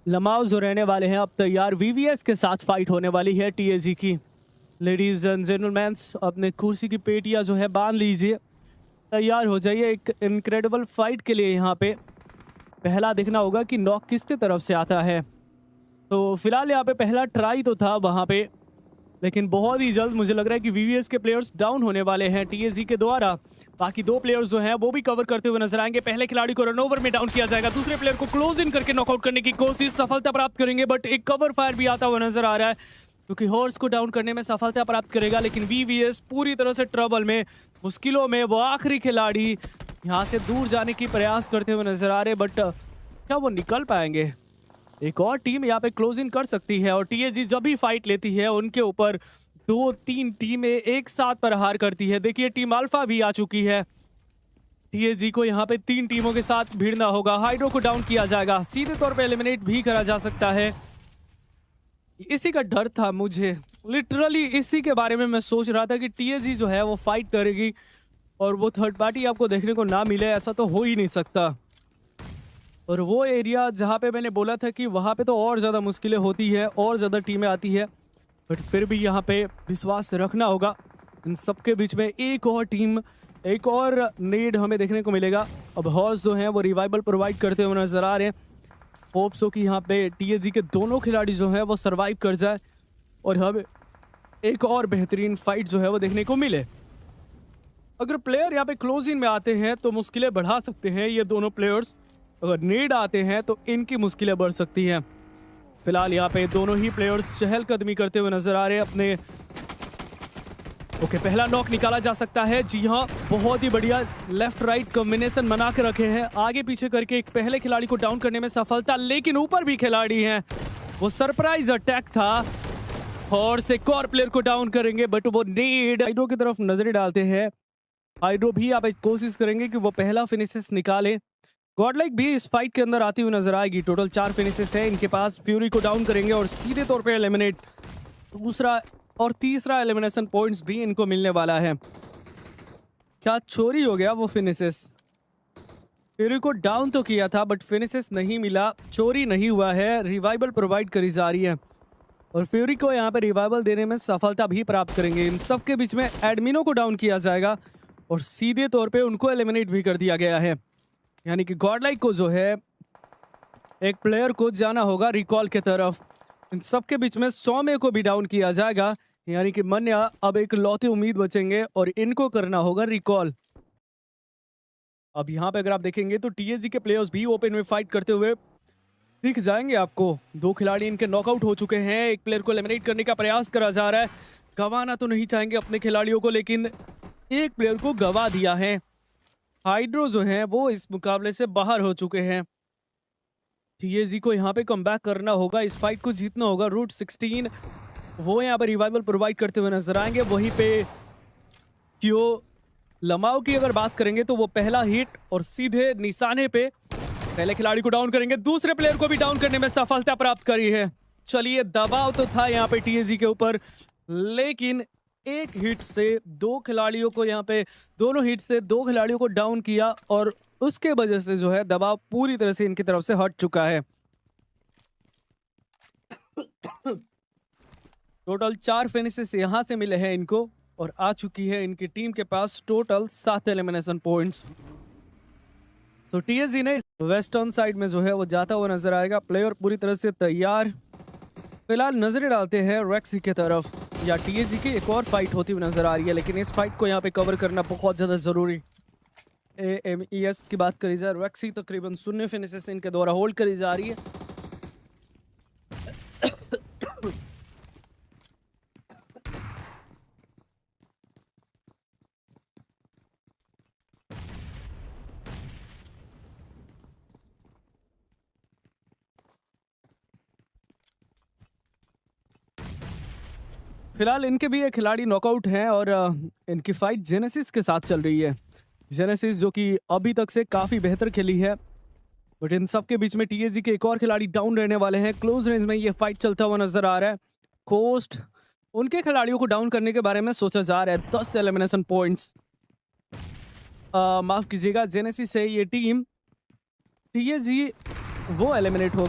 लमाओ जो रहने वाले हैं अब तैयार, वीवीएस के साथ फाइट होने वाली है टीएजी की। लेडीज एंड जेंटलमैन, अपने कुर्सी की पेटियां जो है बांध लीजिए, तैयार हो जाइए एक इनक्रेडिबल फाइट के लिए। यहाँ पे पहला देखना होगा कि नॉक किसके तरफ से आता है। तो फिलहाल यहाँ पे पहला ट्राई तो था वहाँ पे, लेकिन बहुत ही जल्द मुझे लग रहा है कि वीवीएस के प्लेयर्स डाउन होने वाले हैं टीएजी के द्वारा। बाकी दो प्लेयर्स जो हैं वो भी कवर करते हुए नजर आएंगे। पहले खिलाड़ी को रन ओवर में डाउन किया जाएगा, दूसरे प्लेयर को क्लोज इन करके नॉकआउट करने की कोशिश, सफलता प्राप्त करेंगे, बट एक कवर फायर भी आता हुआ नजर आ रहा है क्योंकि हॉर्स को डाउन करने में सफलता प्राप्त करेगा। लेकिन वीवीएस पूरी तरह से ट्रबल में, मुश्किलों में। वो आखिरी खिलाड़ी यहाँ से दूर जाने की प्रयास करते हुए नजर आ रहे, बट क्या वो निकल पाएंगे? एक और टीम यहाँ पे क्लोजिंग कर सकती है, और टीएजी जब भी फाइट लेती है उनके ऊपर 2-3 टीमें एक साथ प्रहार करती है। देखिए टीम अल्फा भी आ चुकी है। टीएजी को यहाँ पे 3 टीमों के साथ भिड़ना होगा। हाइड्रो को डाउन किया जाएगा, सीधे तौर पे एलिमिनेट भी करा जा सकता है। इसी का डर था मुझे, लिटरली इसी के बारे में मैं सोच रहा था कि टीएजी जो है वो फाइट करेगी और वो थर्ड पार्टी आपको देखने को ना मिले, ऐसा तो हो ही नहीं सकता। और वो एरिया जहाँ पे मैंने बोला था कि वहाँ पे तो और ज़्यादा मुश्किलें होती है, और ज़्यादा टीमें आती है, बट फिर भी यहाँ पे विश्वास रखना होगा। इन सबके बीच में एक और टीम, एक और नीड हमें देखने को मिलेगा। अब हॉर्स जो हैं वो रिवाइवल प्रोवाइड करते हुए नजर आ रहे हैं। होप्स हो कि यहाँ पे टीएजी के दोनों खिलाड़ी जो हैं वो सरवाइव कर जाए और हमें एक और बेहतरीन फाइट जो है वो देखने को मिले। अगर प्लेयर यहाँ पे क्लोज इन में आते हैं तो मुश्किलें बढ़ा सकते हैं ये दोनों प्लेयर्स, अगर नीड आते हैं तो इनकी मुश्किलें बढ़ सकती हैं। फिलहाल यहाँ पे दोनों ही प्लेयर्स चहलकदमी करते हुए नजर आ रहे हैं अपने। ओके, पहला नॉक निकाला जा सकता है। जी हाँ, बहुत ही बढ़िया लेफ्ट राइट कॉम्बिनेशन बना के रखे हैं, आगे पीछे करके एक पहले खिलाड़ी को डाउन करने में सफलता, लेकिन ऊपर भी खिलाड़ी हैं। वो सरप्राइज अटैक था और से एक और प्लेयर को डाउन करेंगे, बट वो नीड हाइड्रो की तरफ नजरें डालते हैं। हाइड्रो भी आप कोशिश करेंगे कि वो पहला फिनिशेस निकाले। गॉडलाइक भी इस फाइट के अंदर आती हुई नजर आएगी। टोटल 4 फिनिशेस है इनके पास। फ्यूरी को डाउन करेंगे और सीधे तौर पे एलिमिनेट। दूसरा और तीसरा एलिमिनेशन पॉइंट्स भी इनको मिलने वाला है। क्या चोरी हो गया वो फिनिशेस? फ्यूरी को डाउन तो किया था बट फिनिशेस नहीं मिला, चोरी नहीं हुआ है, रिवाइवल प्रोवाइड करी जा रही है और फ्यूरी को यहाँ पे रिवाइवल देने में सफलता भी प्राप्त करेंगे। इन सबके बीच में एडमिनो को डाउन किया जाएगा और सीधे तौर पे उनको एलिमिनेट भी कर दिया गया है। यानी कि गॉडलाइक को जो है एक प्लेयर को जाना होगा रिकॉल के तरफ। इन सबके बीच में सौम्य को भी डाउन किया जाएगा, यानी कि मन्या अब एक लौती उम्मीद बचेंगे और इनको करना होगा रिकॉल। अब यहाँ पे अगर आप देखेंगे तो टीएजी के प्लेयर्स भी ओपन में फाइट करते हुए दिख जाएंगे आपको। 2 खिलाड़ी इनके नॉकआउट हो चुके हैं, एक प्लेयर को एलिमिनेट करने का प्रयास करा जा रहा है। गंवाना तो नहीं चाहेंगे अपने खिलाड़ियों को, लेकिन एक प्लेयर को गंवा दिया है। हाइड्रो जो है वो इस मुकाबले से बाहर हो चुके हैं। टीएजी को यहाँ पे कमबैक करना होगा, इस फाइट को जीतना होगा। रूट 16 वो यहाँ पे रिवाइवल प्रोवाइड करते हुए नजर आएंगे। वहीं पे क्यों लमाओ की अगर बात करेंगे तो वो पहला हिट और सीधे निशाने पे पहले खिलाड़ी को डाउन करेंगे, दूसरे प्लेयर को भी डाउन करने में सफलता प्राप्त करी है। चलिए, दबाव तो था यहाँ पे टीएजी के ऊपर, लेकिन एक हिट से 2 खिलाड़ियों को यहाँ पे, दोनों हिट से 2 खिलाड़ियों को डाउन किया और उसके वजह से जो है दबाव पूरी तरह से इनकी तरफ से हट चुका है। टोटल 4 फिनिशेस यहाँ से मिले हैं इनको और आ चुकी है इनकी टीम के पास टोटल 7 एलिमिनेशन पॉइंट्स। तो टीएजी ने वेस्टर्न साइड में जो है वो जाता हुआ नजर आएगा। प्लेयर पूरी तरह से तैयार। फिलहाल नजरें डालते हैं रेक्सी की तरफ, या टीएजी की एक और फाइट होती हुई नजर आ रही है, लेकिन इस फाइट को यहाँ पे कवर करना बहुत ज़्यादा ज़रूरी। AMES की बात करी जाए, रेक्सी तकरीबन 0 फिनिशेस इनके द्वारा होल्ड करी जा रही है। फिलहाल इनके भी एक खिलाड़ी नॉकआउट हैं और इनकी फाइट जेनेसिस के साथ चल रही है। जेनेसिस जो कि अभी तक से काफ़ी बेहतर खेली है, बट इन सब के बीच में टीएजी के एक और खिलाड़ी डाउन रहने वाले हैं। क्लोज रेंज में ये फाइट चलता हुआ नजर आ रहा है। कोस्ट उनके खिलाड़ियों को डाउन करने के बारे में सोचा जा रहा है। 10 एलिमिनेशन पॉइंट्स, माफ कीजिएगा, जेनेसिस से ये टीम, टीएजी वो एलिमिनेट हो